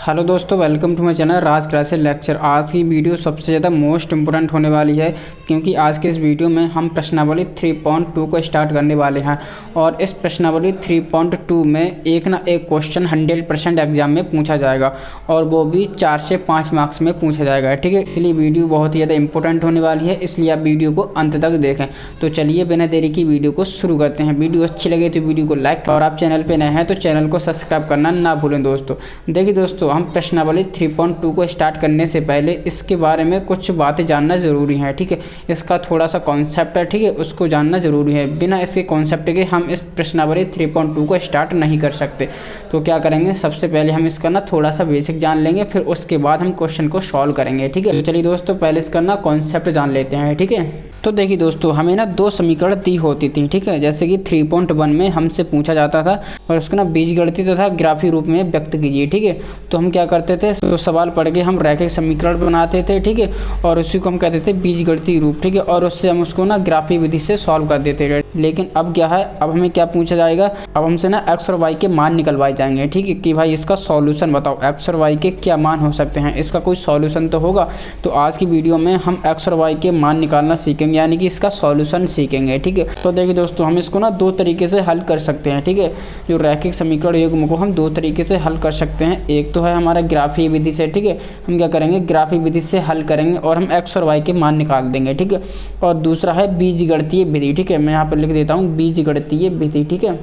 Hello दोस्तों, welcome to my channel Raj classes lecture. आज की वीडियो सबसे ज़्यादा मोस्ट इम्पोर्टेंट होने वाली है क्योंकि आज के इस वीडियो में हम प्रश्नावली 3.2 को स्टार्ट करने वाले हैं और इस प्रश्नावली 3.2 में एक ना एक क्वेश्चन 100% एग्जाम में पूछा जाएगा और वो भी 4 से 5 मार्क्स में पूछा जाएगा। ठीक है, इसलिए वीडियो बहुत ही ज़्यादा इंपॉर्टेंट होने वाली है, इसलिए आप वीडियो को अंत तक देखें। तो चलिए बिना देरी की वीडियो को शुरू करते हैं। वीडियो अच्छी लगे तो वीडियो को लाइक और आप चैनल पर नए हैं तो चैनल को सब्सक्राइब करना ना भूलें। दोस्तों देखिए दोस्तों, हम प्रश्नावली 3.2 को स्टार्ट करने से पहले इसके बारे में कुछ बातें जानना ज़रूरी है। ठीक है, इसका थोड़ा सा कॉन्सेप्ट है, ठीक है, उसको जानना ज़रूरी है। बिना इसके कॉन्सेप्ट के हम इस प्रश्नावली 3.2 को स्टार्ट नहीं कर सकते। तो क्या करेंगे, सबसे पहले हम इसका ना थोड़ा सा बेसिक जान लेंगे, फिर उसके बाद हम क्वेश्चन को सॉल्व करेंगे। ठीक है, तो चलिए दोस्तों पहले इसका ना कॉन्सेप्ट जान लेते हैं। ठीक है, तो देखिए दोस्तों, हमें ना दो समीकरण दी होती थी। ठीक है, जैसे कि 3.1 में हमसे पूछा जाता था और उसको ना बीजगणितीय तथा ग्राफी रूप में व्यक्त कीजिए। ठीक है, तो हम क्या करते थे, तो सवाल पढ़ के हम रैखिक समीकरण बनाते थे। ठीक है, और उसी को हम कहते थे बीजगणितीय रूप। ठीक है, और उससे हम उसको ना ग्राफी विधि से सॉल्व कर देते थे। लेकिन अब क्या है, अब हमें क्या पूछा जाएगा, अब हमसे ना एक्स और वाई के मान निकलवाए जाएंगे। ठीक है, कि भाई इसका सॉल्यूशन बताओ, एक्स और वाई के क्या मान हो सकते हैं, इसका कोई सॉल्यूशन तो होगा। तो आज की वीडियो में हम एक्स और वाई के मान निकालना सीखेंगे, यानी कि इसका सॉल्यूशन सीखेंगे। ठीक है, तो देखिए दोस्तों, हम इसको ना दो तरीके से हल कर सकते हैं। ठीक है, जो रैखिक समीकरण युग्म को हम दो तरीके से हल कर सकते हैं। एक तो है हमारा ग्राफी विधि से। ठीक है, हम क्या करेंगे, ग्राफी विधि से हल करेंगे और हम एक्स और वाई के मान निकाल देंगे। ठीक है, और दूसरा है बीजगणितीय विधि। ठीक है, मैं यहाँ पर लिख देता हूँ बीजगणितीय विधि। ठीक है,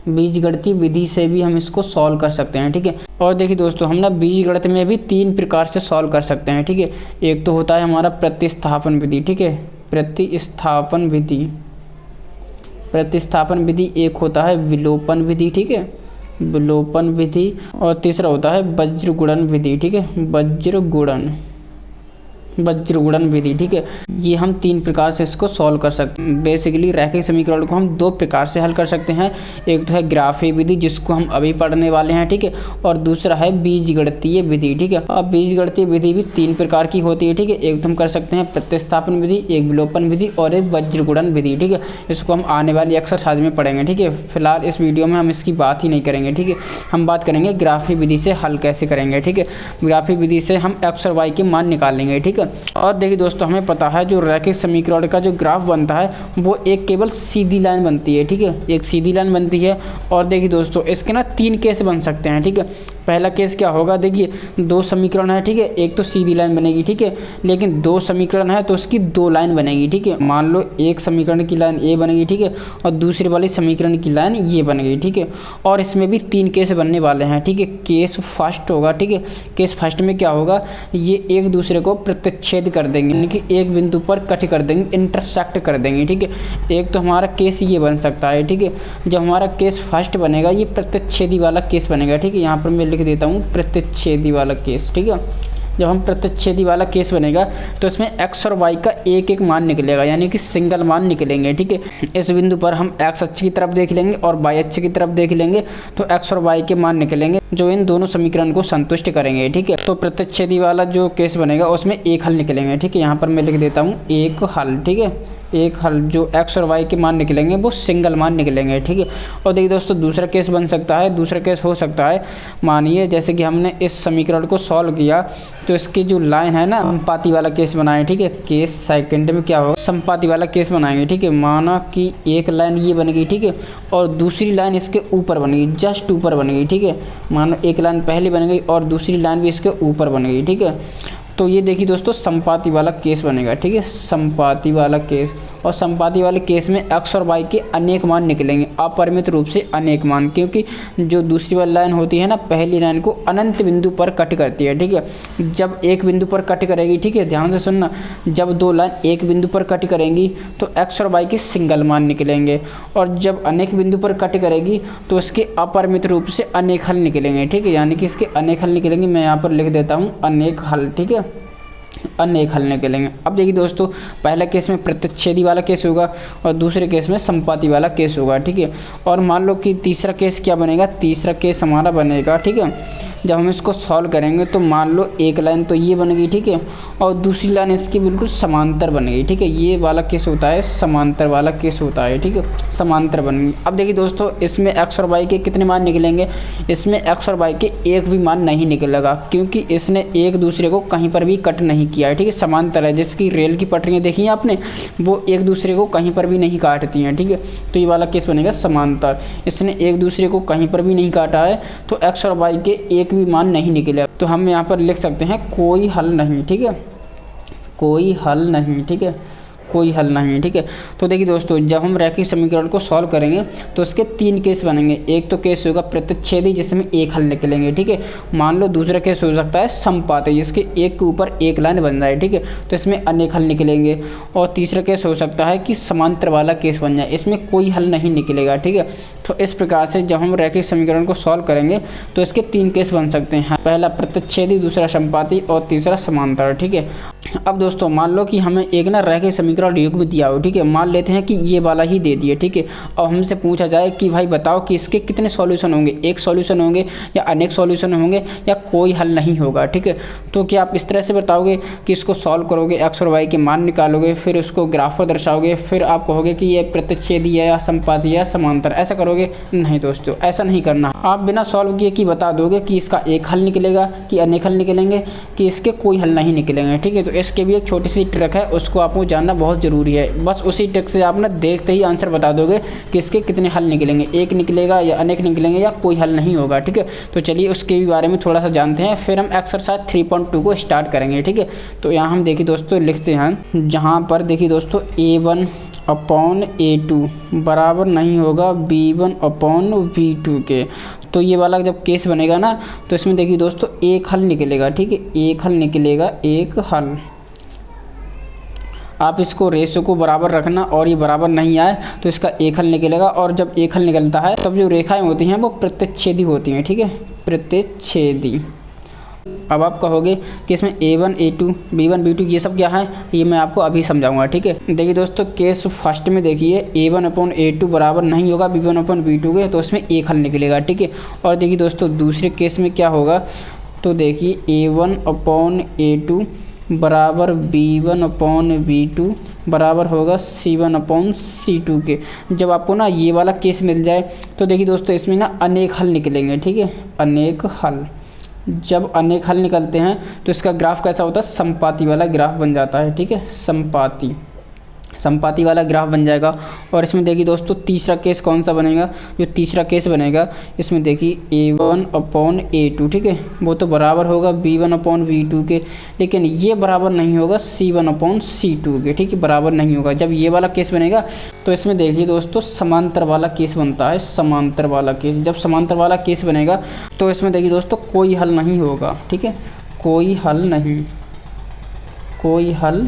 बीजगणितीय विधि से भी हम इसको सॉल्व कर सकते हैं। ठीक है, और देखिए दोस्तों, हम ना बीजगणित में भी 3 प्रकार से सॉल्व कर सकते हैं। ठीक है, एक तो होता है हमारा प्रतिस्थापन विधि। ठीक है, प्रतिस्थापन विधि एक होता है विलोपन विधि। ठीक है, विलोपन विधि, और तीसरा होता है वज्रगुणन विधि। ठीक है, वज्रगुणन विधि। ठीक है, ये हम 3 प्रकार से इसको सॉल्व कर सकते हैं। बेसिकली रैखिक समीकरण को हम 2 प्रकार से हल कर सकते हैं। एक तो है ग्राफी विधि, जिसको हम अभी पढ़ने वाले हैं। ठीक है, और दूसरा है बीजगणितीय विधि। ठीक है, अब बीजगणितीय विधि भी 3 प्रकार की होती है। ठीक है, एक तो हम कर सकते हैं प्रतिस्थापन विधि, एक विलोपन विधि और एक वज्रगुणन विधि। ठीक है, इसको हम आने वाली एक्सरसाइज में पढ़ेंगे। ठीक है, फिलहाल इस वीडियो में हम इसकी बात ही नहीं करेंगे। ठीक है, हम बात करेंगे ग्राफी विधि से हल कैसे करेंगे। ठीक है, ग्राफी विधि से हम एक्स और वाई के मान निकालेंगे। ठीक है, और देखिए दोस्तों, हमें पता है जो रैखिक समीकरण का जो ग्राफ बनता है वो एक केवल सीधी लाइन बनती है। ठीक है, एक सीधी लाइन बनती है। और देखिए दोस्तों, इसके ना 3 केस बन सकते हैं। ठीक है, पहला केस क्या होगा, देखिए 2 समीकरण है। ठीक है, एक तो सीधी लाइन बनेगी। ठीक है, लेकिन 2 समीकरण है तो उसकी 2 लाइन बनेगी। ठीक है, मान लो एक समीकरण की लाइन ए बनेगी। ठीक है, और दूसरे वाली समीकरण की लाइन ये बनेगी। ठीक है, और इसमें भी 3 केस बनने वाले हैं। ठीक है, केस फर्स्ट होगा। ठीक है, केस फर्स्ट में क्या होगा, ये एक दूसरे को प्रतिच्छेद कर देंगे, यानी कि एक बिंदु पर कट कर देंगे, इंटरसेक्ट कर देंगे। ठीक है, एक तो हमारा केस ये बन सकता है। ठीक है, जब हमारा केस फर्स्ट बनेगा ये प्रतिच्छेदी वाला केस बनेगा। ठीक है, यहाँ पर मैं लिख देता हूँ प्रतिच्छेदी वाला केस। ठीक है, जब हम प्रतिच्छेदी वाला केस बनेगा तो इसमें एक्स और वाई का एक एक मान निकलेगा, यानी कि सिंगल मान निकलेंगे। ठीक है, इस बिंदु पर हम एक्स अक्ष की तरफ देख लेंगे और वाई अक्ष की तरफ देख लेंगे तो एक्स और वाई के मान निकलेंगे जो इन दोनों समीकरण को संतुष्ट करेंगे। ठीक है, तो प्रतिच्छेदी वाला जो केस बनेगा उसमें एक हल निकलेंगे। ठीक है, यहाँ पर मैं लिख देता हूँ एक हल। ठीक है, एक हल, जो एक्स और वाई के मान निकलेंगे वो सिंगल मान निकलेंगे। ठीक है, और देखिए दोस्तों, दूसरा केस बन सकता है, दूसरा केस हो सकता है, मानिए जैसे कि हमने इस समीकरण को सॉल्व किया तो इसकी जो लाइन है ना, समपाती वाला केस बनाए। ठीक है, केस सेकंड में क्या हो, समपाती वाला केस बनाएंगे। ठीक है, माना कि एक लाइन ये बन गई। ठीक है, और दूसरी लाइन इसके ऊपर बन गई, जस्ट ऊपर बन गई। ठीक है, मानो एक लाइन पहले बन गई और दूसरी लाइन भी इसके ऊपर बन गई। ठीक है, तो ये देखिए दोस्तों, समपाती वाला केस बनेगा। ठीक है, समपाती वाला केस, और समपाती वाले केस में एक्स और वाई के अनेक मान निकलेंगे, अपरिमित रूप से अनेक मान, क्योंकि जो दूसरी वाली लाइन होती है ना, पहली लाइन को अनंत बिंदु पर कट करती है। ठीक है, जब एक बिंदु पर कट करेगी, ठीक है, ध्यान से सुनना, जब 2 लाइन एक बिंदु पर कट करेंगी तो एक्स और वाई के सिंगल मान निकलेंगे, और जब अनेक बिंदु पर कट करेगी तो इसके अपरिमित रूप से अनेक हल निकलेंगे। ठीक है, यानी कि इसके अनेक हल निकलेंगे। मैं यहाँ पर लिख देता हूँ अनेक हल। ठीक है, अन्य एक हल निकलेंगे। अब देखिए दोस्तों, पहला केस में प्रतिच्छेदी वाला केस होगा और दूसरे केस में संपाती वाला केस होगा, ठीक है। और मान लो कि तीसरा केस क्या बनेगा, तीसरा केस हमारा बनेगा, ठीक है। जब हम इसको सॉल्व करेंगे तो मान लो एक लाइन तो ये बनेगी, ठीक है, और दूसरी लाइन इसकी बिल्कुल समांतर बनेगी, ठीक है। ये वाला केस होता है समांतर वाला केस होता है, ठीक है, समांतर बनेगी। अब देखिए दोस्तों, इसमें एक्स और वाई के कितने मान निकलेंगे, इसमें एक्स और वाई के एक भी मान नहीं निकलेगा, क्योंकि इसने एक दूसरे को कहीं पर भी कट नहीं किया है, ठीक है। समांतर है, जिसकी रेल की पटरियाँ देखी हैं आपने, वो एक दूसरे को कहीं पर भी नहीं काटती हैं, ठीक है। तो ये वाला केस बनेगा समांतर, इसने एक दूसरे को कहीं पर भी नहीं काटा है, तो एक्स और वाई के एक भी मान नहीं निकले। तो हम यहाँ पर लिख सकते हैं कोई हल नहीं, ठीक है, कोई हल नहीं, ठीक है, कोई हल नहीं, ठीक है। तो देखिए दोस्तों, जब हम रैखिक समीकरण को सॉल्व करेंगे तो इसके तीन केस बनेंगे। एक तो केस होगा प्रतिच्छेदी, जिसमें एक हल निकलेंगे, ठीक है। मान लो दूसरा केस हो सकता है संपाती, जिसके एक के ऊपर एक लाइन बन जाए, ठीक है, तो इसमें अनेक हल निकलेंगे। और तीसरा केस हो सकता है कि समांतर वाला केस बन जाए, इसमें कोई हल नहीं निकलेगा, ठीक है। तो इस प्रकार से जब हम रैखिक समीकरण को सॉल्व करेंगे तो इसके तीन केस बन सकते हैं, पहला प्रतिच्छेदी, दूसरा संपाती और तीसरा समांतर, ठीक है। अब दोस्तों, मान लो कि हमें एक ना रैखिक समीकरण युग्म दिया हो, ठीक है, मान लेते हैं कि ये वाला ही दे दिए, ठीक है। अब हमसे पूछा जाए कि भाई बताओ कि इसके कितने सॉल्यूशन होंगे, एक सॉल्यूशन होंगे या अनेक सॉल्यूशन होंगे या कोई हल नहीं होगा, ठीक है। तो क्या आप इस तरह से बताओगे कि इसको सॉल्व करोगे, एक्स और वाई के मान निकालोगे, फिर उसको ग्राफ पर दर्शाओगे, फिर आप कहोगे कि ये प्रतिच्छेदी है या संपाती या समांतर, ऐसा करोगे? नहीं दोस्तों, ऐसा नहीं करना। आप बिना सॉल्व किए कि बता दोगे कि इसका एक हल निकलेगा कि अनेक हल निकलेंगे कि इसके कोई हल नहीं निकलेंगे, ठीक है। तो इसके भी एक छोटी सी ट्रिक है, उसको आपको जानना बहुत ज़रूरी है। बस उसी ट्रिक से आप ना देखते ही आंसर बता दोगे कि इसके कितने हल निकलेंगे, एक निकलेगा या अनेक निकलेंगे या कोई हल नहीं होगा, ठीक है। तो चलिए उसके भी बारे में थोड़ा सा जानते हैं, फिर हम एक्सरसाइज 3.2 को स्टार्ट करेंगे, ठीक है। तो यहाँ हम देखिए दोस्तों लिखते हैं, जहाँ पर देखिए दोस्तों A1 अपॉन A2 बराबर नहीं होगा B1 अपॉन B2 के। तो ये वाला जब केस बनेगा ना, तो इसमें देखिए दोस्तों एक हल निकलेगा, ठीक है, एक हल निकलेगा, एक हल। आप इसको रेशो को बराबर रखना, और ये बराबर नहीं आए तो इसका एक हल निकलेगा। और जब एक हल निकलता है तब जो रेखाएं होती हैं वो प्रतिच्छेदी होती हैं, ठीक है, प्रतिच्छेदी। अब आप कहोगे कि इसमें A1 A2 B1 B2 ये सब क्या है, ये मैं आपको अभी समझाऊंगा, ठीक है। देखिए दोस्तों, केस फर्स्ट में देखिए A1 अपॉन A2 बराबर नहीं होगा B1 अपॉन B2 के, तो इसमें एक हल निकलेगा, ठीक है। और देखिए दोस्तों, दूसरे केस में क्या होगा, तो देखिए A1 अपॉन A2 बराबर B1 अपॉन B2 बराबर होगा C1 अपॉन C2 के। जब आपको ना ये वाला केस मिल जाए तो देखिए दोस्तों, इसमें ना अनेक हल निकलेंगे, ठीक है, अनेक हल। जब अनेक हल निकलते हैं तो इसका ग्राफ कैसा होता है, संपाती वाला ग्राफ बन जाता है, ठीक है, संपाती वाला ग्राफ बन जाएगा। और इसमें देखिए दोस्तों, तीसरा केस कौन सा बनेगा, जो तीसरा केस बनेगा इसमें देखिए A1 अपॉन A2, ठीक है, वो तो बराबर होगा B1 अपॉन B2 के, लेकिन ये बराबर नहीं होगा C1 अपॉन C2 के, ठीक है, बराबर नहीं होगा। जब ये वाला केस बनेगा तो इसमें देखिए दोस्तों समांतर वाला केस बनता है, समांतर वाला केस। जब समांतर वाला केस बनेगा तो इसमें देखिए दोस्तों कोई हल नहीं होगा, ठीक है, कोई हल नहीं, कोई हल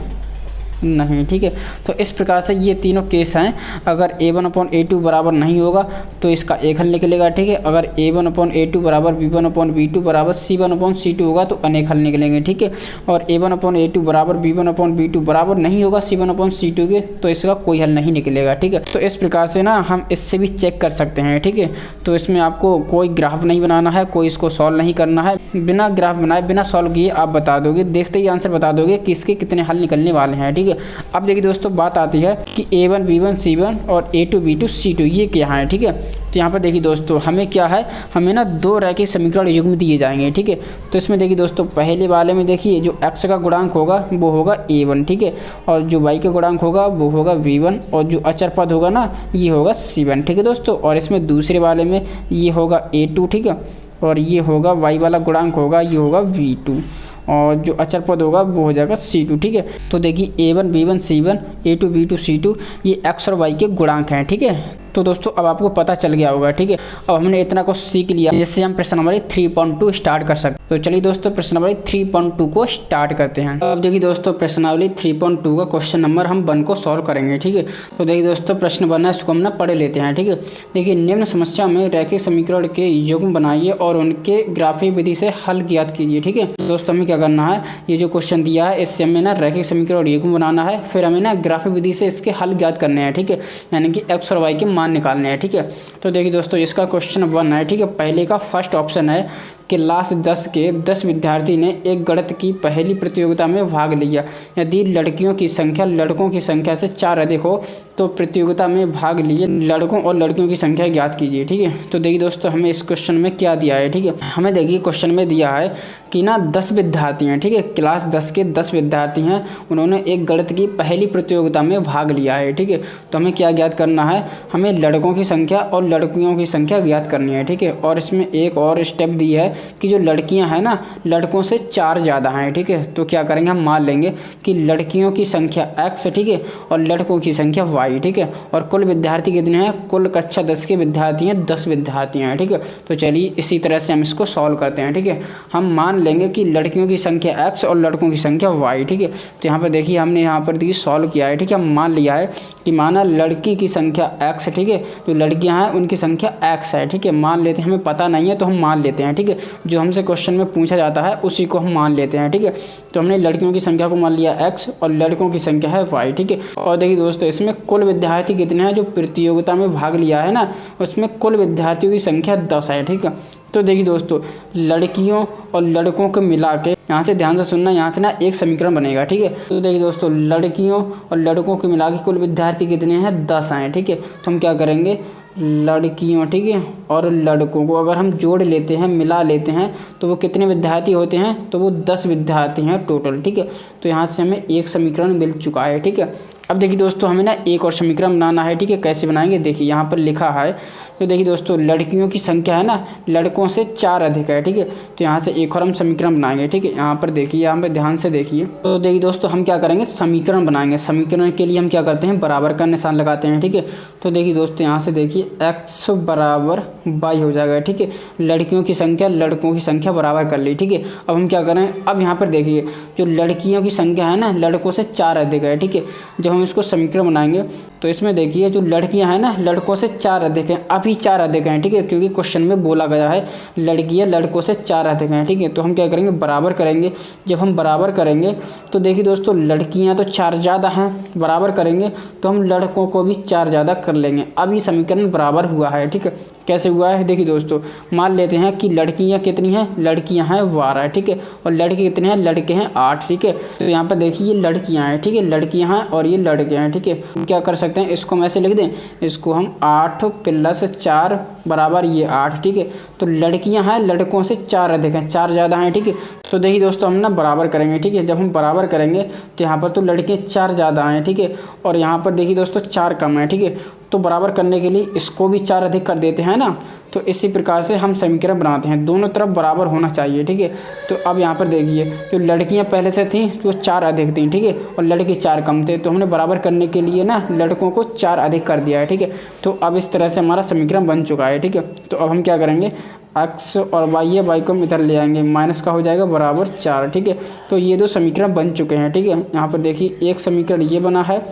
नहीं, ठीक है। तो इस प्रकार से ये तीनों केस हैं। अगर A1 अपॉन A2 बराबर नहीं होगा तो इसका एक हल निकलेगा, ठीक है। अगर A1 अपॉन A2 बराबर B1 अपॉन B2 बराबर C1 अपॉन C2 होगा तो अनेक हल निकलेंगे, ठीक है। और A1 अपॉन A2 बराबर B1 अपॉन B2 बराबर नहीं होगा C1 अपॉन C2 के, तो इसका कोई हल नहीं निकलेगा, ठीक है। तो इस प्रकार से ना हम इससे भी चेक कर सकते हैं, ठीक है। तो इसमें आपको कोई ग्राफ नहीं बनाना है, कोई इसको सॉल्व नहीं करना है, बिना ग्राफ बनाए बिना सॉल्व किए आप बता दोगे, देखते ही आंसर बता दोगे कि इसके कितने हल निकलने वाले हैं, ठीक है। अब देखिए दोस्तों, बात आती है कि A1 B1 C1 और A2 B2 C2 ये क्या है, ठीक है। तो यहाँ पर देखिए दोस्तों, हमें क्या है, हमें ना दो रैखिक समीकरण युग्म दिए जाएंगे, ठीक है। तो इसमें देखिए दोस्तों, पहले वाले में देखिए जो x का गुणांक होगा वो होगा A1, ठीक है, और जो y का गुणांक होगा वो होगा V1, और जो अचर पद होगा ना ये होगा C1, ठीक है दोस्तों। और इसमें दूसरे वाले में ये होगा A2, ठीक है, और ये होगा y वाला गुणांक होगा, ये होगा V2, और जो अचर पद होगा वो हो जाएगा C2, ठीक है। तो देखिए A1 B1 C1 A2 B2 C2 ये x और y के गुणांक हैं, ठीक है। तो दोस्तों अब आपको पता चल गया होगा, ठीक है। अब हमने इतना कुछ सीख लिया जिससे हम प्रश्नावली 3.2 स्टार्ट कर सकते। तो चलिए दोस्तों, प्रश्नावली 3.2 को स्टार्ट करते हैं। अब देखिए दोस्तों, प्रश्नावली 3.2 का क्वेश्चन नंबर हम 1 को सॉल्व करेंगे, ठीक है। तो देखिए दोस्तों, प्रश्न बना इसको हम ना पढ़ लेते हैं, ठीक है। देखिए, निम्न समस्या में रैखिक समीकरण के युग्म बनाइए और उनके ग्राफीय विधि से हल ज्ञात कीजिए, ठीक है। दोस्तों हमें क्या क्या करना है, ये जो क्वेश्चन दिया है इससे हमें ना रैखिक समीकरण और युग्म बनाना है, फिर हमें ना ग्राफिक विधि से इसके हल ज्ञात करने हैं, ठीक है, यानी कि एक्स और वाई के मान निकालने हैं, ठीक है। तो देखिए दोस्तों इसका क्वेश्चन 1 है, ठीक है। पहले का फर्स्ट ऑप्शन है क्लास 10 के 10 विद्यार्थी ने एक गणित की पहली प्रतियोगिता में भाग लिया। यदि लड़कियों की संख्या लड़कों की संख्या से 4 अधिक हो तो प्रतियोगिता में भाग लिए लड़कों और लड़कियों की संख्या ज्ञात कीजिए, ठीक है। तो देखिए दोस्तों हमें इस क्वेश्चन में क्या दिया है, ठीक है। हमें देखिए क्वेश्चन में दिया है कि ना 10 विद्यार्थी हैं, ठीक है, क्लास 10 के 10 विद्यार्थी हैं, उन्होंने एक गणित की पहली प्रतियोगिता में भाग लिया है, ठीक है। तो हमें क्या ज्ञात करना है, हमें लड़कों की संख्या और लड़कियों की संख्या ज्ञात करनी है, ठीक है। और इसमें एक और स्टेप दी है कि जो लड़कियां हैं ना लड़कों से 4 ज़्यादा हैं, ठीक है। तो क्या करेंगे, हम मान लेंगे कि लड़कियों की संख्या x, ठीक है, और लड़कों की संख्या y, ठीक है। और कुल विद्यार्थी कितने हैं, कुल कक्षा 10 के विद्यार्थी हैं 10 विद्यार्थी हैं, ठीक है। तो चलिए इसी तरह से हम इसको सॉल्व करते हैं, ठीक है। हम मान लेंगे कि लड़कियों की संख्या x और लड़कों की संख्या y, ठीक है। तो यहाँ पर देखिए हमने यहाँ पर देखिए सॉल्व किया है, ठीक है। हम मान लिया है कि माना लड़की की संख्या x, ठीक है, जो लड़कियाँ हैं उनकी संख्या x है, ठीक है। मान लेते हैं, हमें पता नहीं है तो हम मान लेते हैं, ठीक है। जो हमसे क्वेश्चन में पूछा जाता है उसी को हम मान लेते हैं, ठीक है। तो हमने लड़कियों की संख्या को मान लिया x और लड़कों की संख्या है y, ठीक है। और देखिए दोस्तों इसमें कुल विद्यार्थी कितने हैं, जो प्रतियोगिता में भाग लिया है ना उसमें कुल विद्यार्थियों की संख्या 10 है, ठीक है। तो देखिए दोस्तों लड़कियों और लड़कों को मिला के, यहाँ से ध्यान से सुनना, यहाँ से ना एक समीकरण बनेगा, ठीक है। तो देखिए दोस्तों लड़कियों और लड़कों को मिला के कुल विद्यार्थी कितने हैं, 10 हैं, ठीक है। तो हम क्या करेंगे, लड़कियों, ठीक है, और लड़कों को अगर हम जोड़ लेते हैं, मिला लेते हैं तो वो कितने विद्यार्थी होते हैं, तो वो 10 विद्यार्थी हैं टोटल, ठीक है। तो यहाँ से हमें एक समीकरण मिल चुका है, ठीक है। अब देखिए दोस्तों हमें ना एक और समीकरण बनाना है, ठीक है। कैसे बनाएंगे, देखिए यहाँ पर लिखा है, तो देखिए दोस्तों लड़कियों की संख्या है ना लड़कों से 4 अधिक है, ठीक है। तो यहाँ से एक और हम समीकरण बनाएंगे, ठीक है। यहाँ पर देखिए, यहाँ पर ध्यान से देखिए। तो देखिए दोस्तों हम क्या करेंगे, समीकरण बनाएंगे। समीकरण के लिए हम क्या करते हैं, बराबर का निशान लगाते हैं, ठीक है। तो देखिए दोस्तों यहाँ से देखिए x बराबर y हो जाएगा, ठीक है। लड़कियों की संख्या लड़कों की संख्या बराबर कर ली, ठीक है। अब हम क्या करें, अब यहाँ पर देखिए जो लड़कियों की संख्या है ना लड़कों से 4 अधिक है, ठीक है। जब हम इसको समीकरण बनाएंगे तो इसमें देखिए जो लड़कियां हैं ना लड़कों से 4 अधिक हैं, अभी 4 अधिक हैं, ठीक है, क्योंकि क्वेश्चन में बोला गया है लड़कियां लड़कों से 4 अधिक हैं, ठीक है। तो हम क्या करेंगे, बराबर करेंगे। जब हम बराबर करेंगे तो देखिए दोस्तों लड़कियां तो 4 ज़्यादा हैं, बराबर करेंगे तो हम लड़कों को भी 4 ज़्यादा कर लेंगे। अब ये समीकरण बराबर हुआ है, ठीक है। कैसे हुआ है, देखिए दोस्तों मान लेते हैं कि लड़कियां कितनी हैं, लड़कियां हैं 12, ठीक है, और लड़के कितने हैं, लड़के हैं 8, ठीक है। तो यहाँ पर देखिए ये लड़कियां हैं, ठीक है, लड़कियां हैं और ये लड़के हैं, ठीक है। क्या कर सकते हैं, इसको हम ऐसे लिख दें, इसको हम 8 + 4 बराबर ये 8, ठीक है। तो लड़कियां हैं लड़कों से 4 अधिक हैं, 4 ज़्यादा हैं, ठीक है। तो देखिए दोस्तों हम ना बराबर करेंगे, ठीक है। जब हम बराबर करेंगे तो यहाँ पर तो लड़कियाँ 4 ज़्यादा हैं, ठीक है, और यहाँ पर देखिए दोस्तों 4 कम है, ठीक है। तो बराबर करने के लिए इसको भी 4 अधिक कर देते हैं ना, तो इसी प्रकार से हम समीकरण बनाते हैं, दोनों तरफ बराबर होना चाहिए, ठीक है। तो अब यहाँ पर देखिए जो लड़कियाँ पहले से थीं तो 4 अधिक थीं, ठीक है, और लड़के 4 कम थे, तो हमने बराबर करने के लिए ना लड़कों को 4 अधिक कर दिया है, ठीक है। तो अब इस तरह से हमारा समीकरण बन चुका है, ठीक है। तो अब हम क्या करेंगे, x और y है, y को हम इधर ले आएंगे, माइनस का हो जाएगा बराबर 4, ठीक है। तो ये 2 समीकरण बन चुके हैं, ठीक है। यहाँ पर देखिए एक समीकरण ये बना है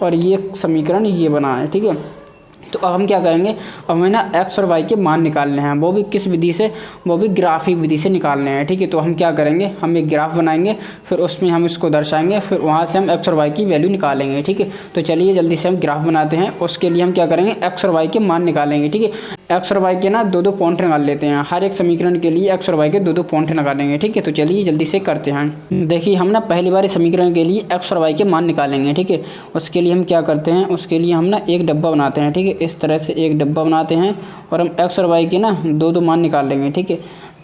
और ये समीकरण ये बना है, ठीक है। तो अब हम क्या करेंगे, अब हमें ना x और y के मान निकालने हैं, वो भी किस विधि से, वो भी ग्राफिक विधि से निकालने हैं, ठीक है। तो हम क्या करेंगे, हम एक ग्राफ बनाएंगे, फिर उसमें हम इसको दर्शाएंगे, फिर वहाँ से हम x और y की वैल्यू निकालेंगे, ठीक है। तो चलिए जल्दी से हम ग्राफ बनाते हैं। उसके लिए हम क्या करेंगे, x और y के मान निकालेंगे, ठीक है। x और y के ना 2-2 पॉइंट निकाल लेते हैं, हर एक समीकरण के लिए x और y के 2-2 पॉइंट निकालेंगे, ठीक है। तो चलिए जल्दी से करते हैं। देखिए हम ना पहली बार समीकरण के लिए x और y के मान निकालेंगे, ठीक है। उसके लिए हम क्या करते हैं, उसके लिए हम ना एक डब्बा बनाते हैं, ठीक है। इस तरह से एक डब्बा बनाते हैं और हम x और y के ना 2-2 मान निकाल लेंगे, ठीक है।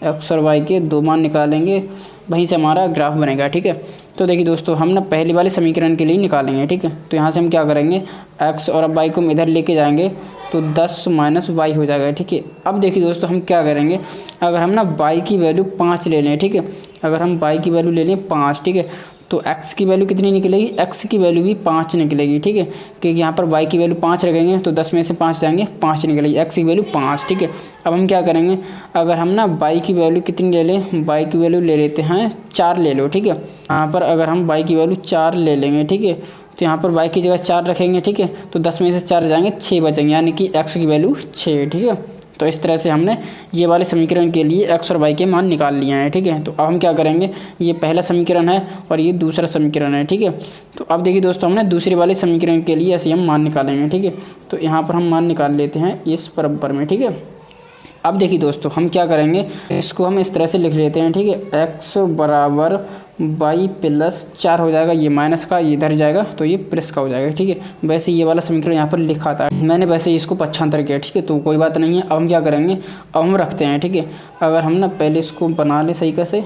x और y के 2 मान निकालेंगे, वहीं से हमारा ग्राफ बनेगा, ठीक है। तो देखिए दोस्तों हम ना पहली वाले समीकरण के लिए निकालेंगे, ठीक है। तो यहाँ से हम क्या करेंगे, x और y को हम इधर लेके जाएंगे तो 10 - y हो जाएगा, ठीक है। अब देखिए दोस्तों हम क्या करेंगे, अगर हम ना y की वैल्यू 5 ले लें, ठीक है, अगर हम y की वैल्यू ले लें 5, ठीक है, तो x की वैल्यू कितनी निकलेगी, x की वैल्यू भी 5 निकलेगी, ठीक है, क्योंकि यहाँ पर y की वैल्यू 5 रखेंगे तो 10 में से 5 जाएंगे, 5 निकलेगी, x की वैल्यू 5, ठीक है। अब हम क्या करेंगे, अगर हम ना y की वैल्यू कितनी ले लें, y की वैल्यू ले लेते हैं 4 ले लो, ठीक है। यहाँ पर अगर हम y की वैल्यू 4 ले लेंगे, ठीक है, तो यहाँ पर y की जगह 4 रखेंगे, ठीक है, तो 10 में से 4 जाएंगे, 6 बचेंगे, यानी कि x की वैल्यू 6, ठीक है। तो इस तरह से हमने ये वाले समीकरण के लिए x और y के मान निकाल लिए हैं, ठीक है। तो अब हम क्या करेंगे, ये पहला समीकरण है और ये दूसरा समीकरण है, ठीक है। तो अब देखिए दोस्तों, हमने दूसरे वाले समीकरण के लिए ऐसे हम मान निकालेंगे, ठीक है। तो यहाँ पर हम मान निकाल लेते हैं इस बराबर में, ठीक है। अब देखिए दोस्तों, हम क्या करेंगे, इसको हम इस तरह से लिख लेते हैं, ठीक है। x बराबर y प्लस 4 हो जाएगा, ये माइनस का ये इधर जाएगा तो ये प्लस का हो जाएगा, ठीक है। वैसे ये वाला समीकरण यहाँ पर लिखा था मैंने, वैसे इसको पक्षांतर किया, ठीक है। तो कोई बात नहीं है। अब हम क्या करेंगे, अब हम रखते हैं, ठीक है। अगर हम ना पहले इसको बना ले सही कैसे,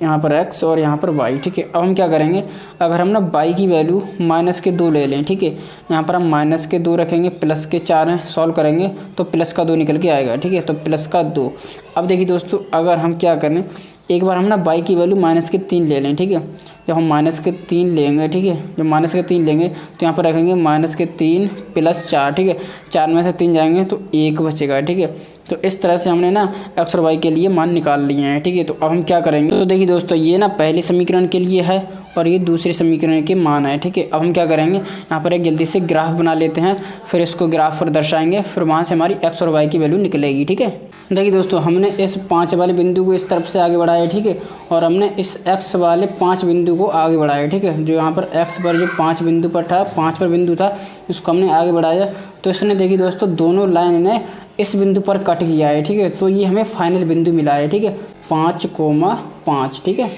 यहाँ पर x और यहाँ पर y, ठीक है। अब हम क्या करेंगे, अगर हम ना y की वैल्यू -2 ले लें, ठीक है। यहाँ पर हम -2 रखेंगे, प्लस के 4 हैं, सॉल्व करेंगे तो प्लस का 2 निकल के आएगा, ठीक है। तो प्लस का 2। अब देखिए दोस्तों, अगर हम क्या करें, एक बार हम ना y की वैल्यू -3 ले लें, ठीक है। जब हम -3 लेंगे, ठीक है, जब -3 लेंगे तो यहाँ पर रखेंगे -3 प्लस 4, ठीक है। 4 में से 3 जाएंगे तो 1 बचेगा, ठीक है। तो इस तरह से हमने ना x और y के लिए मान निकाल लिए हैं, ठीक है। तो अब हम क्या करेंगे, तो देखिए दोस्तों, ये ना पहले समीकरण के लिए है और ये दूसरे समीकरण के मान है, ठीक है। अब हम क्या करेंगे, यहाँ पर एक जल्दी से ग्राफ बना लेते हैं, फिर इसको ग्राफ पर दर्शाएंगे, फिर वहाँ से हमारी x और y की वैल्यू निकलेगी, ठीक है। देखिए दोस्तों, हमने इस 5 वाले बिंदु को इस तरफ से आगे बढ़ाया, ठीक है। और हमने इस x वाले 5 बिंदु को आगे बढ़ाया, ठीक है। जो यहाँ पर x पर जो 5 बिंदु पर था, 5 पर बिंदु था, इसको हमने आगे बढ़ाया। तो इसने देखिए दोस्तों, दोनों लाइन ने इस बिंदु पर कट किया है, ठीक है। तो ये हमें फाइनल बिंदु मिला है, ठीक है। 5,5, ठीक है।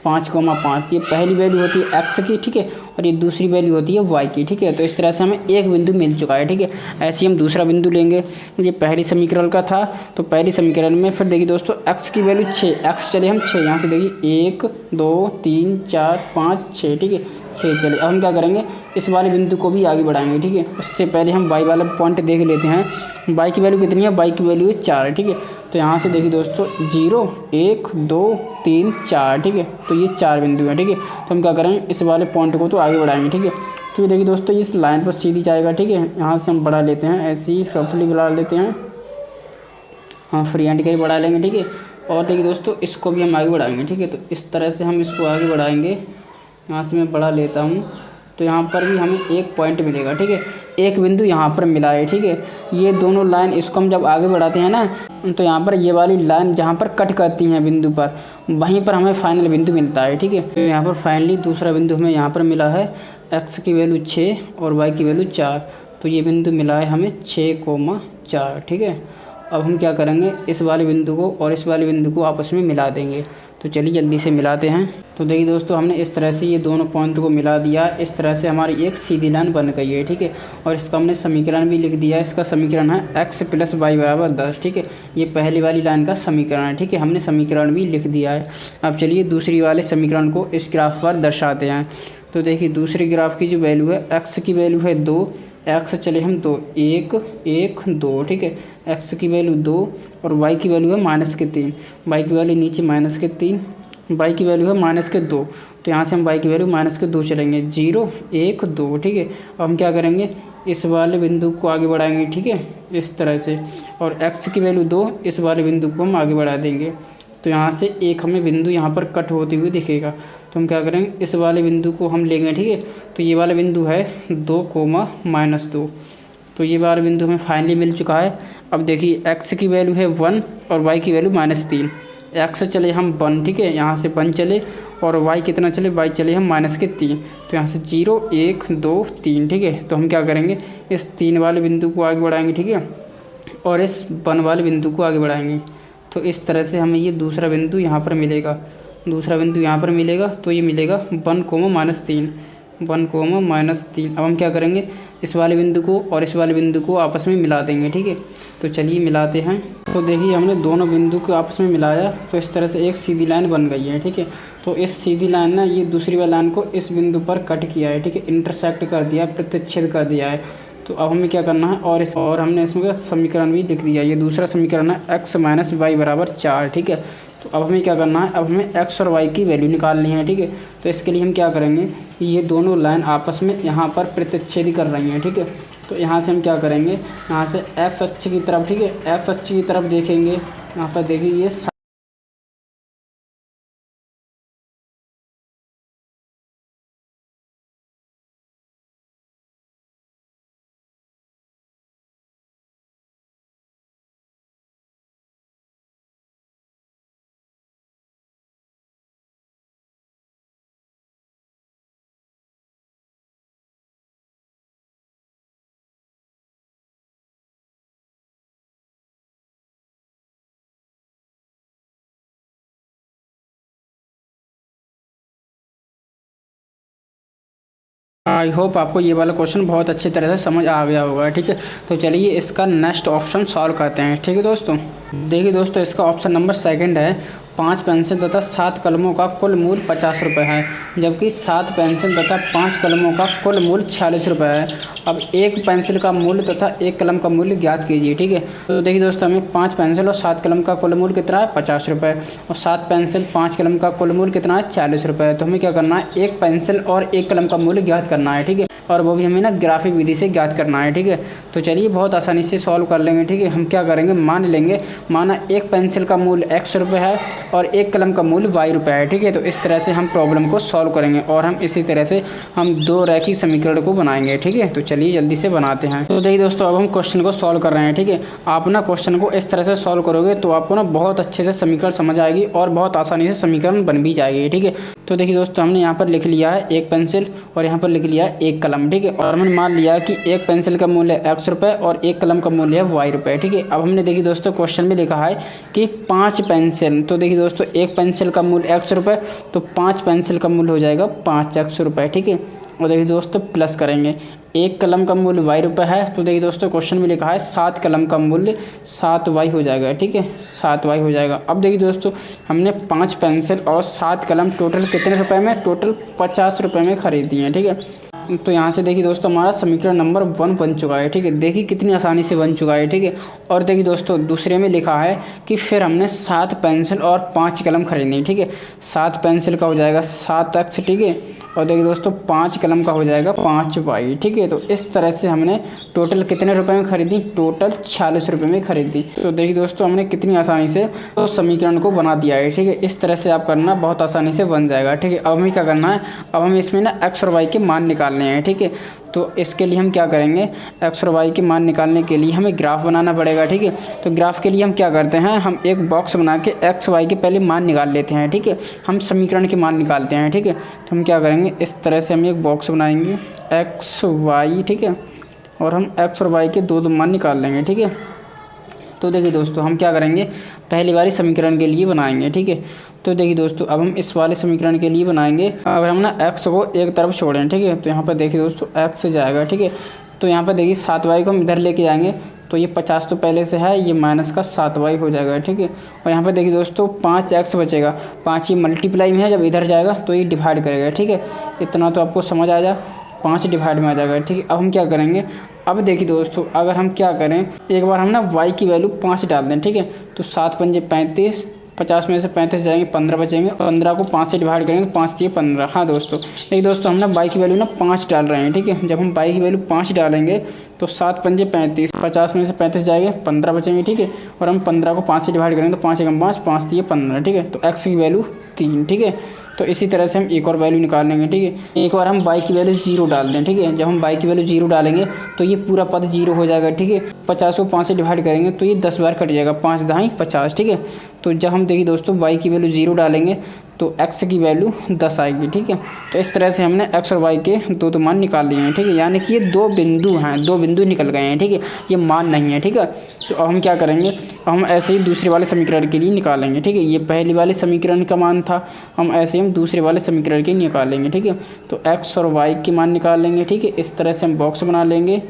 5,5 ये पहली वैल्यू होती है x की, ठीक है। और ये दूसरी वैल्यू होती है y की, ठीक है। तो इस तरह से हमें एक बिंदु मिल चुका है, ठीक है। ऐसे ही हम दूसरा बिंदु लेंगे, ये पहली समीकरण का था। तो पहली समीकरण में फिर देखिए दोस्तों, x की वैल्यू 6, x चले हम 6, यहाँ से देखिए 1 2 3 4 5 6, ठीक है। 6 चले। अब हम क्या करेंगे, इस वाले बिंदु को भी आगे बढ़ाएंगे, ठीक है। उससे पहले हम y वाला पॉइंट देख लेते हैं। y की वैल्यू कितनी है, y की वैल्यू है 4, ठीक है। तो यहाँ से देखिए दोस्तों, 0 1 2 3 4, ठीक है। तो ये 4 बिंदु हैं, ठीक है। तो हम क्या करेंगे, इस वाले पॉइंट को तो आगे बढ़ाएंगे, ठीक है। तो ये देखिए दोस्तों, इस लाइन पर सीधी जाएगा, ठीक है। यहाँ से हम बढ़ा लेते हैं, ऐसे ही रफली बढ़ा लेते हैं, हाँ फ्री हैंड का ही बढ़ा लेंगे, ठीक है। और देखिए दोस्तों, इसको भी हम आगे बढ़ाएंगे, ठीक है। तो इस तरह से हम इसको आगे बढ़ाएंगे, यहाँ से मैं बढ़ा लेता हूँ। तो यहाँ पर भी हमें एक पॉइंट मिलेगा, ठीक है। एक बिंदु यहाँ पर मिला है, ठीक है। ये दोनों लाइन, इसको हम जब आगे बढ़ाते हैं ना, तो यहाँ पर ये वाली लाइन जहाँ पर कट करती हैं बिंदु पर, वहीं पर हमें फाइनल बिंदु मिलता है, ठीक है। तो यहाँ पर फाइनली दूसरा बिंदु हमें यहाँ पर मिला है, x की वैल्यू 6 और y की वैल्यू 4। तो ये बिंदु मिला है हमें 6,4, ठीक है। अब हम क्या करेंगे, इस वाले बिंदु को और इस वाले बिंदु को आपस में मिला देंगे। तो चलिए जल्दी से मिलाते हैं। तो देखिए दोस्तों, हमने इस तरह से ये दोनों पॉइंट को मिला दिया। इस तरह से हमारी एक सीधी लाइन बन गई है, ठीक है। और इसका हमने समीकरण भी लिख दिया। इसका समीकरण है x + y = 10, ठीक है। ये पहली वाली लाइन का समीकरण है, ठीक है। हमने समीकरण भी लिख दिया है। अब चलिए दूसरी वाले समीकरण को इस ग्राफ पर दर्शाते हैं। तो देखिए, दूसरे ग्राफ की जो वैल्यू है, x की वैल्यू है 2, x चले हम 2 1 1 2, ठीक है। x की वैल्यू 2 और y की वैल्यू है -3, y की वैल्यू नीचे -3, y की वैल्यू है -2। तो यहाँ से हम y की वैल्यू -2 चलेंगे, 0 1 2, ठीक है। अब हम क्या करेंगे, इस वाले बिंदु को आगे बढ़ाएंगे, ठीक है, इस तरह से। और x की वैल्यू 2, इस वाले बिंदु को हम आगे बढ़ा देंगे। तो यहाँ से एक हमें बिंदु यहाँ पर कट होते हुए दिखेगा। तो हम क्या करेंगे, इस वाले बिंदु को हम लेंगे, ठीक है। तो ये वाला बिंदु है 2, -2। तो ये वाला बिंदु हमें फाइनली मिल चुका है। अब देखिए, x की वैल्यू है 1 और y की वैल्यू -3। x चले हम 1, ठीक है, यहाँ से 1 चले, और y कितना चले, y चले हम -3। तो यहाँ से 0 1 2 3, ठीक है। तो हम क्या करेंगे, इस 3 वाले बिंदु को आगे बढ़ाएंगे, ठीक है, और इस 1 वाले बिंदु को आगे बढ़ाएंगे। तो इस तरह से हमें ये दूसरा बिंदु यहाँ पर मिलेगा, दूसरा बिंदु यहाँ पर मिलेगा। तो ये मिलेगा 1, -3, 1, -3। अब हम क्या करेंगे, इस वाले बिंदु को और इस वाले बिंदु को आपस में मिला देंगे, ठीक है। तो चलिए मिलाते हैं। तो देखिए, हमने दोनों बिंदु को आपस में मिलाया, तो इस तरह से एक सीधी लाइन बन गई है, ठीक है। तो इस सीधी लाइन ना, ये दूसरी वाली लाइन को इस बिंदु पर कट किया है, ठीक है, इंटरसेक्ट कर दिया, प्रतिच्छेद कर दिया है। तो अब हमें क्या करना है, और हमने इसमें समीकरण भी लिख दिया। ये दूसरा समीकरण है, x - y = 4, ठीक है। तो अब हमें क्या करना है, अब हमें x और y की वैल्यू निकालनी है, ठीक है। तो इसके लिए हम क्या करेंगे, ये दोनों लाइन आपस में यहाँ पर प्रतिच्छेद कर रही हैं, ठीक है। तो यहाँ से हम क्या करेंगे, यहाँ से x अक्ष की तरफ, ठीक है, x अक्ष की तरफ देखेंगे। यहाँ पर देखिए, ये आई होप आपको ये वाला क्वेश्चन बहुत अच्छी तरह से समझ आ गया होगा। ठीक है, तो चलिए इसका नेक्स्ट ऑप्शन सॉल्व करते हैं। ठीक है दोस्तों, देखिए दोस्तों इसका ऑप्शन नंबर सेकंड है 5 पेंसिल तथा 7 कलमों का कुल मूल्य 50 रुपये है, जबकि 7 पेंसिल तथा 5 कलमों का कुल मूल्य 46 रुपये है। अब एक पेंसिल का मूल्य तथा एक कलम का मूल्य ज्ञात कीजिए। ठीक है, तो देखिए दोस्तों हमें 5 पेंसिल और 7 कलम का कुल मूल्य कितना है 50 रुपये, और 7 पेंसिल 5 कलम का कुल मूल्य कितना है 40 रुपये। तो हमें क्या करना है, एक पेंसिल और एक कलम का मूल्य ज्ञात करना है। ठीक है, और वो भी हमें ना ग्राफिक विधि से ज्ञात करना है। ठीक है, तो चलिए बहुत आसानी से सॉल्व कर लेंगे। ठीक है, हम क्या करेंगे, मान लेंगे माना एक पेंसिल का मूल्य x रुपये है और एक कलम का मूल्य y रुपये है। ठीक है, तो इस तरह से हम प्रॉब्लम को सॉल्व करेंगे और हम इसी तरह से हम दो रैखिक समीकरण को बनाएंगे। ठीक है, तो चलिए जल्दी से बनाते हैं। तो देखिए दोस्तों अब हम क्वेश्चन को सॉल्व कर रहे हैं। ठीक है, आप ना क्वेश्चन को इस तरह से सॉल्व करोगे तो आपको ना बहुत अच्छे से समीकरण समझ आएगी और बहुत आसानी से समीकरण बन भी जाएगी। ठीक है, तो देखिए दोस्तों हमने यहाँ पर लिख लिया है एक पेंसिल और यहाँ पर लिख लिया है एक कलम। ठीक है, और हमने मान लिया कि एक पेंसिल का मूल्य है x रुपये और एक कलम का मूल्य है y रुपये। ठीक है, अब हमने देखिए दोस्तों क्वेश्चन में लिखा है कि 5 पेंसिल, तो देखिए दोस्तों एक पेंसिल का मूल्य x रुपये, तो 5 पेंसिल का मूल्य हो जाएगा 5x रुपये। ठीक है, और देखिए दोस्तों प्लस करेंगे, एक कलम का मूल्य y रुपये है, तो देखिए दोस्तों क्वेश्चन में लिखा है 7 कलम का मूल्य 7y हो जाएगा। ठीक है, 7y हो जाएगा। अब देखिए दोस्तों हमने 5 पेंसिल और 7 कलम टोटल कितने रुपए में, टोटल 50 रुपये में खरीदी हैं। ठीक है, तो यहाँ से देखिए दोस्तों हमारा समीकरण नंबर 1 बन चुका है। ठीक है, देखिए कितनी आसानी से बन चुका है। ठीक है, और देखिए दोस्तों दूसरे में लिखा है कि फिर हमने 7 पेंसिल और 5 कलम खरीदी। ठीक है, 7 पेंसिल का हो जाएगा 7x। ठीक है, और देखिए दोस्तों 5 कलम का हो जाएगा 5y। ठीक है, तो इस तरह से हमने टोटल कितने रुपए में खरीदी, टोटल 46 रुपये में खरीदी। तो देखिए दोस्तों हमने कितनी आसानी से तो समीकरण को बना दिया है। ठीक है, इस तरह से आप करना बहुत आसानी से बन जाएगा। ठीक है, अब हमें क्या करना है, अब हम इसमें ना x और y के मान निकालने हैं। ठीक है, तो इसके लिए हम क्या करेंगे, x और y के मान निकालने के लिए हमें ग्राफ बनाना पड़ेगा। ठीक है, तो ग्राफ के लिए हम क्या करते हैं, हम एक बॉक्स बना के x y के पहले मान निकाल लेते हैं। ठीक है, हम समीकरण के मान निकालते हैं। ठीक है, तो हम क्या करेंगे, इस तरह से हम एक बॉक्स बनाएंगे x y। ठीक है, और हम x और y के दो मान निकाल लेंगे। ठीक है, तो देखिए दोस्तों हम क्या करेंगे, पहली बारी समीकरण के लिए बनाएंगे। ठीक है, तो देखिए दोस्तों अब हम इस वाले समीकरण के लिए बनाएंगे। अगर हम ना x को एक तरफ छोड़ें, ठीक है, तो यहाँ पर देखिए दोस्तों x जाएगा। ठीक है, तो यहाँ पर देखिए 7y को हम इधर लेके जाएंगे, तो ये 50 तो पहले से है, ये माइनस का 7y हो जाएगा। ठीक है, और यहाँ पर देखिए दोस्तों 5x बचेगा, 5 ये मल्टीप्लाई में है, जब इधर जाएगा तो ये डिवाइड करेगा। ठीक है, इतना तो आपको समझ आ जाए, 5 डिवाइड में आ जाएगा। ठीक है, अब हम क्या करेंगे, अब देखिए दोस्तों अगर हम क्या करें, एक बार हम ना y की वैल्यू 5 डाल दें। ठीक है, तो 7 पंजे 35, 50 में से 35 जाएंगे, 15 बचेंगे, 15 को 5 से डिवाइड करेंगे, 5 ये 15। हाँ दोस्तों, देखिए दोस्तों हम ना y की वैल्यू ना 5 डाल रहे हैं। ठीक है, जब हम y की वैल्यू 5 डालेंगे तो 7 पंजे 35, 50 में से 35 जाएंगे, 15 बचेंगे। ठीक है, और हम 15 को 5 से डिवाइड करेंगे तो 5 एकम 5, 5 ये 15। ठीक है, तो x की वैल्यू 3। ठीक है, तो इसी तरह से हम एक और वैल्यू निकाल लेंगे। ठीक है, एक बार हम y की वैल्यू 0 डाल दें। ठीक है, जब हम y की वैल्यू 0 डालेंगे तो ये पूरा पद 0 हो जाएगा। ठीक है, 50 को 5 से डिवाइड करेंगे तो ये 10 बार कट जाएगा, 5 दाएँ 50। ठीक है, तो जब हम देखिए दोस्तों y की वैल्यू 0 डालेंगे तो x की वैल्यू 10 आएगी। ठीक है, तो इस तरह से हमने x और y के दो मान निकाल लिए हैं। ठीक है, यानी कि ये 2 बिंदु हैं, 2 बिंदु निकल गए हैं। ठीक है, ये मान नहीं है। ठीक है, तो अब हम क्या करेंगे, हम ऐसे ही दूसरे वाले समीकरण के लिए निकालेंगे। ठीक है, ये पहले वाले समीकरण का मान था, हम ऐसे ही हम दूसरे वाले समीकरण के निकालेंगे। ठीक है, तो x और y के मान निकाल लेंगे। ठीक है, इस तरह से हम बॉक्स बना लेंगे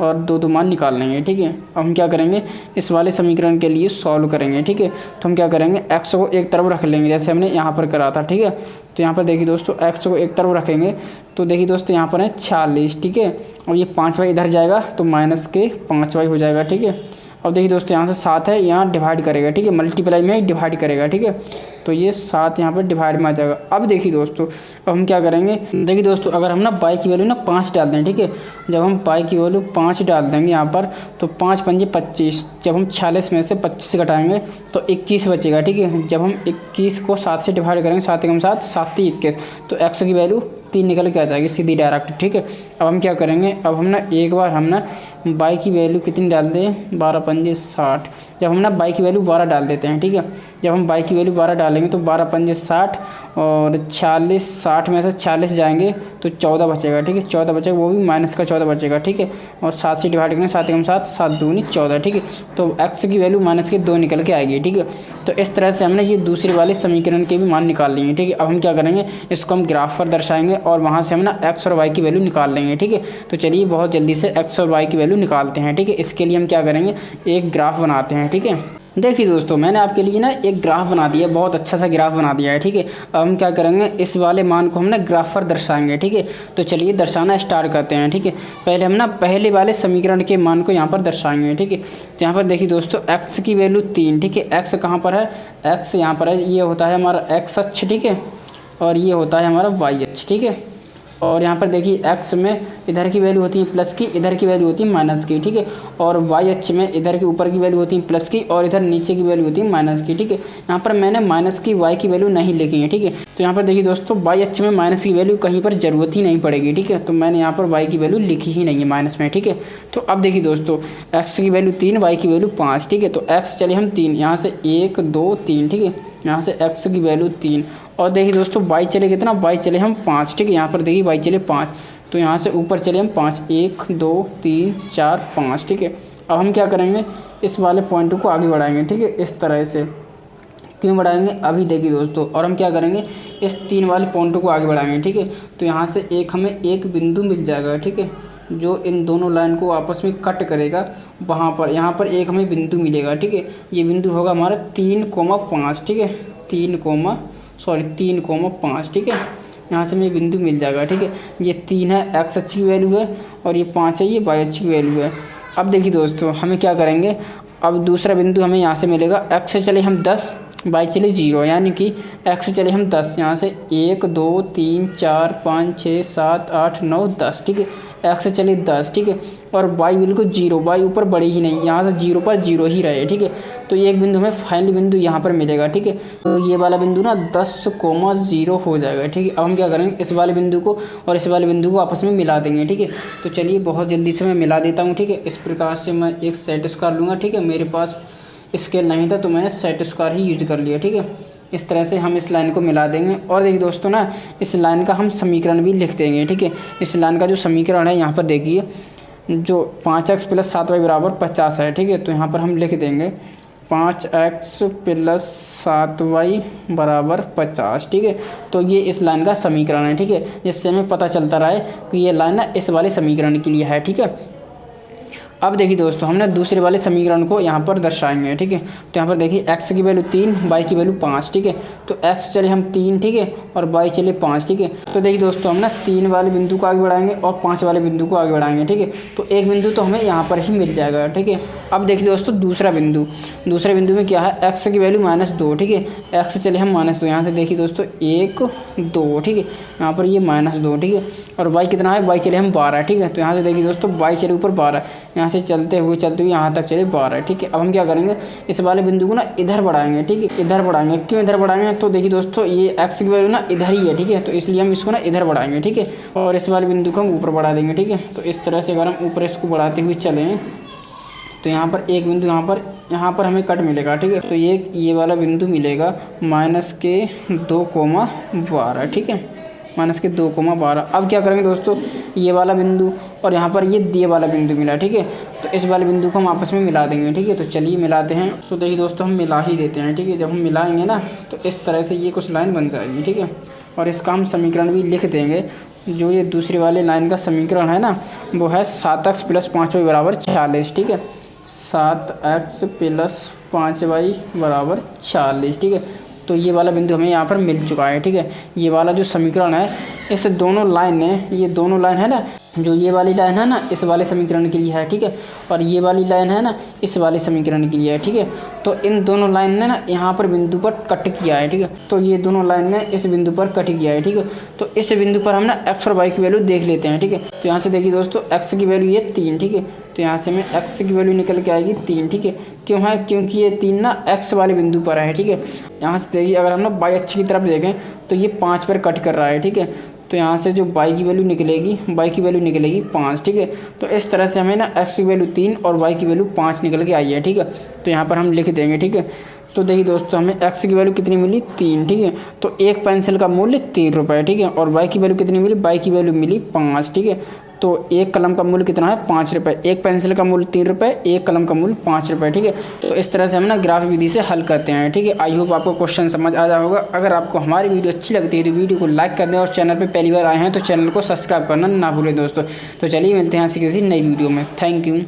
और दो मान निकाल लेंगे। ठीक है, अब हम क्या करेंगे, इस वाले समीकरण के लिए सॉल्व करेंगे। ठीक है, तो हम क्या करेंगे, x को एक तरफ रख लेंगे जैसे हमने यहाँ पर करा था। ठीक है, तो यहाँ पर देखिए दोस्तों x को एक तरफ रखेंगे तो देखिए दोस्तों यहाँ पर है 46। ठीक है, और ये 5y इधर जाएगा तो माइनस के 5y हो जाएगा। ठीक है, अब देखिए दोस्तों यहाँ से 7 है, यहाँ डिवाइड करेगा। ठीक है, मल्टीप्लाई में डिवाइड करेगा। ठीक है, तो ये 7 यहाँ पर डिवाइड में आ जाएगा। अब देखिए दोस्तों अब हम क्या करेंगे, देखिए दोस्तों अगर हम ना y की वैल्यू ना 5 डाल दें। ठीक है, जब हम y की वैल्यू 5 डाल देंगे यहाँ पर तो 5 पंजे 25, जब हम 46 में से 25 घटाएंगे तो 21 बचेगा। ठीक है, जब हम 21 को 7 से डिवाइड करेंगे, 7 एकम 7, 7 21, तो x की वैल्यू 3 निकल के आ जाएगी सीधी डायरेक्ट। ठीक है, अब हम क्या करेंगे, अब हम ना एक बार हम ना y की वैल्यू कितनी डाल दें, 12 पंजे 60, जब हम ना y की वैल्यू 12 डाल देते हैं। ठीक है, जब हम y की वैल्यू 12 डालेंगे तो 12 पंजे 60 और 46, 60 में से 46 जाएंगे तो 14 बचेगा, ठीक है। 14 बचेगा, वो भी माइनस का 14 बचेगा, ठीक है। और 7 से डिवाइड करेंगे, 7 एकम 7, 7 दूनी 14, ठीक है। तो x की वैल्यू माइनस के 2 निकल के आएगी, ठीक है। तो इस तरह से हमने ये दूसरे वाले समीकरण के भी मान निकाल लिए, ठीक है। अब हम क्या करेंगे, इसको हम ग्राफ पर दर्शाएंगे और वहाँ से हम ना x और y की वैल्यू निकाल लेंगे, ठीक है। तो चलिए बहुत जल्दी से x और y की वैल्यू निकालते हैं, ठीक है। इसके लिए हम क्या करेंगे, एक ग्राफ बनाते हैं, ठीक है। देखिए दोस्तों, मैंने आपके लिए ना एक ग्राफ बना दिया है, बहुत अच्छा सा ग्राफ बना दिया है, ठीक है। अब हम क्या करेंगे, इस वाले मान को हम ना ग्राफ पर दर्शाएंगे, ठीक है। तो चलिए दर्शाना स्टार्ट करते हैं, ठीक है। पहले हम ना पहले वाले समीकरण के मान को यहाँ पर दर्शाएंगे, ठीक है। तो यहाँ पर देखिए दोस्तों, x की वैल्यू 3, ठीक है। x कहाँ पर है, x यहाँ पर है, ये होता है हमारा x अक्ष, ठीक है। और ये होता है हमारा y अक्ष, ठीक है। और यहाँ पर देखिए x में इधर की वैल्यू होती है प्लस की, इधर की वैल्यू होती है माइनस की, ठीक है। और y अक्ष में इधर के ऊपर की वैल्यू होती है प्लस की और इधर नीचे की वैल्यू होती है माइनस की, ठीक है। यहाँ पर मैंने माइनस की y की वैल्यू नहीं लिखी है, ठीक है। तो यहाँ पर देखिए दोस्तों, y अक्ष में माइनस की वैल्यू कहीं पर ज़रूरत ही नहीं पड़ेगी, ठीक है। तो मैंने यहाँ पर y की वैल्यू लिखी ही नहीं है माइनस में, ठीक है। तो अब देखिए दोस्तों, x की वैल्यू 3, y की वैल्यू 5, ठीक है। तो x चले हम 3, यहाँ से 1 2 3, ठीक है। यहाँ से x की वैल्यू 3 और देखिए दोस्तों, y चले कितना, y चले हम 5, ठीक है। यहाँ पर देखिए y चले 5, तो यहाँ से ऊपर चले हम 5, 1 2 3 4 5, ठीक है। अब हम क्या करेंगे, इस वाले पॉइंट को आगे बढ़ाएंगे, ठीक है। इस तरह से क्यों बढ़ाएंगे, अभी देखिए दोस्तों। और हम क्या करेंगे, इस 3 वाले पॉइंट को आगे बढ़ाएंगे, ठीक है। तो यहाँ से हमें एक बिंदु मिल जाएगा, ठीक है, जो इन दोनों लाइन को आपस में कट करेगा। वहाँ पर यहाँ पर एक हमें बिंदु मिलेगा, ठीक है। ये बिंदु होगा हमारा 3,5, ठीक है। 3,5, ठीक है। यहाँ से हमें बिंदु मिल जाएगा, ठीक है। ये 3 है, x अक्ष की वैल्यू है, और ये 5 है, ये y अक्ष की वैल्यू है। अब देखिए दोस्तों, हमें क्या करेंगे, अब दूसरा बिंदु हमें यहाँ से मिलेगा, x से चले हम 10, y चले 0, यानी कि x से चले हम 10, यहाँ से 1 2 3 4 5 6 7 8 9 10, ठीक है। x से चले 10, ठीक है। और y बिल्कुल 0, y ऊपर बढ़ी ही नहीं, यहाँ से 0 पर 0 ही रहे, ठीक है। तो ये एक बिंदु हमें फाइनली बिंदु यहाँ पर मिलेगा, ठीक है। तो ये वाला बिंदु ना 10,0 हो जाएगा, ठीक है। अब हम क्या करेंगे, इस वाले बिंदु को और इस वाले बिंदु को आपस में मिला देंगे, ठीक है। तो चलिए बहुत जल्दी से मैं मिला देता हूँ, ठीक है। इस प्रकार से मैं एक सेट स्क्वायर लूँगा, ठीक है। मेरे पास स्केल नहीं था तो मैंने सेट स्क्वायर ही यूज कर लिया, ठीक है। इस तरह से हम इस लाइन को मिला देंगे और देखिए दोस्तों ना, इस लाइन का हम समीकरण भी लिख देंगे, ठीक है। इस लाइन का जो समीकरण है यहाँ पर देखिए, जो 5x + 7y = 50 है, ठीक है। तो यहाँ पर हम लिख देंगे 5x + 7y = 50, ठीक है। तो ये इस लाइन का समीकरण है, ठीक है, जिससे हमें पता चलता रहा है कि ये लाइन ना इस वाले समीकरण के लिए है, ठीक है। अब देखिए दोस्तों, हमने दूसरे वाले समीकरण को यहाँ पर दर्शाएंगे, ठीक है। तो यहाँ पर देखिए, x की वैल्यू 3, y की वैल्यू 5, ठीक है। तो x चले हम 3, ठीक है, और y चले 5, ठीक है। तो देखिए दोस्तों, हम ना 3 वाले बिंदु को आगे बढ़ाएंगे और 5 वाले बिंदु को आगे बढ़ाएंगे, ठीक है। तो एक बिंदु तो हमें यहाँ पर ही मिल जाएगा, ठीक है। अब देखिए दोस्तों, दूसरे बिंदु में क्या है, x की वैल्यू -2, ठीक है। x चले हम -2, यहाँ से देखिए दोस्तों 1 2, ठीक है। यहाँ पर ये -2, ठीक है। और y कितना है, y चले हम 12, ठीक है। तो यहाँ से देखिए दोस्तों, y चले ऊपर 12, यहाँ से चलते हुए यहाँ तक चले 12, ठीक है। अब हम क्या करेंगे, इस वाले बिंदु को ना इधर बढ़ाएंगे, ठीक है। इधर बढ़ाएंगे, क्यों इधर बढ़ाएंगे, तो देखिए दोस्तों, ये x की वैल्यू ना इधर ही है, ठीक है। तो इसलिए हम इसको ना इधर बढ़ाएंगे, ठीक है। और इस वाले बिंदु को हम ऊपर बढ़ा देंगे, ठीक है। तो इस तरह से अगर हम ऊपर इसको बढ़ाते हुए चलें तो यहाँ पर एक बिंदु यहाँ पर हमें कट मिलेगा, ठीक है। तो ये वाला बिंदु मिलेगा -2,12, ठीक है। -2,12। अब क्या करेंगे दोस्तों, ये वाला बिंदु और यहाँ पर ये वाला बिंदु मिला, ठीक है। तो इस वाले बिंदु को हम आपस में मिला देंगे, ठीक है। तो चलिए मिलाते हैं। तो देखिए दोस्तों, हम मिला ही देते हैं, ठीक है। जब हम मिलाएंगे ना तो इस तरह से ये कुछ लाइन बन जाएगी, ठीक है। और इसका हम समीकरण भी लिख देंगे। जो ये दूसरी वाले लाइन का समीकरण है ना, वो है 7x + 5y = 40, ठीक है। 7x + 5y = 40, ठीक है। तो ये वाला बिंदु हमें यहाँ पर मिल चुका है, ठीक है। ये वाला जो समीकरण है, इस दोनों लाइन ने, ये दोनों लाइन है ना, जो ये वाली लाइन है ना, इस वाले समीकरण के लिए है, ठीक है। और ये वाली लाइन है ना, इस वाले समीकरण के लिए है, ठीक है। तो इन दोनों लाइन ने ना यहाँ पर बिंदु पर कट किया है, ठीक है। तो ये दोनों लाइन ने इस बिंदु पर कट किया है, ठीक है। तो इस बिंदु पर हम ना x और y की वैल्यू देख लेते हैं, ठीक है। तो यहाँ से देखिए दोस्तों, x की वैल्यू ये 3, ठीक है। तो यहाँ से हमें x की वैल्यू निकल के आएगी 3, ठीक है। क्यों है, क्योंकि ये 3 ना x वाले बिंदु पर है, ठीक है। यहाँ से देखिए, अगर हम ना y अक्ष की तरफ देखें तो ये 5 पर कट कर रहा है, ठीक है। तो यहाँ से जो y की वैल्यू निकलेगी 5, ठीक है। तो इस तरह से हमें ना x की वैल्यू 3 और y की वैल्यू 5 निकल के आई है, ठीक है। तो यहाँ पर हम लिख देंगे, ठीक है। तो देखिए दोस्तों हमें x की वैल्यू कितनी मिली 3, ठीक है। तो एक पेंसिल का मूल्य 3 रुपये, ठीक है। और y की वैल्यू कितनी मिली, y की वैल्यू मिली 5, ठीक है। तो एक कलम का मूल्य कितना है 5 रुपये, एक पेंसिल का मूल्य 3 रुपये, एक कलम का मूल्य 5 रुपये, ठीक है। तो इस तरह से हम ना ग्राफ विधि से हल करते हैं, ठीक है। आई होप आपको क्वेश्चन समझ आ जाए होगा। अगर आपको हमारी वीडियो अच्छी लगती है तो वीडियो को लाइक कर दें और चैनल पर पहली बार आए हैं तो चैनल को सब्सक्राइब करना ना भूलें दोस्तों। तो चलिए मिलते हैं किसी नई वीडियो में। Thank you.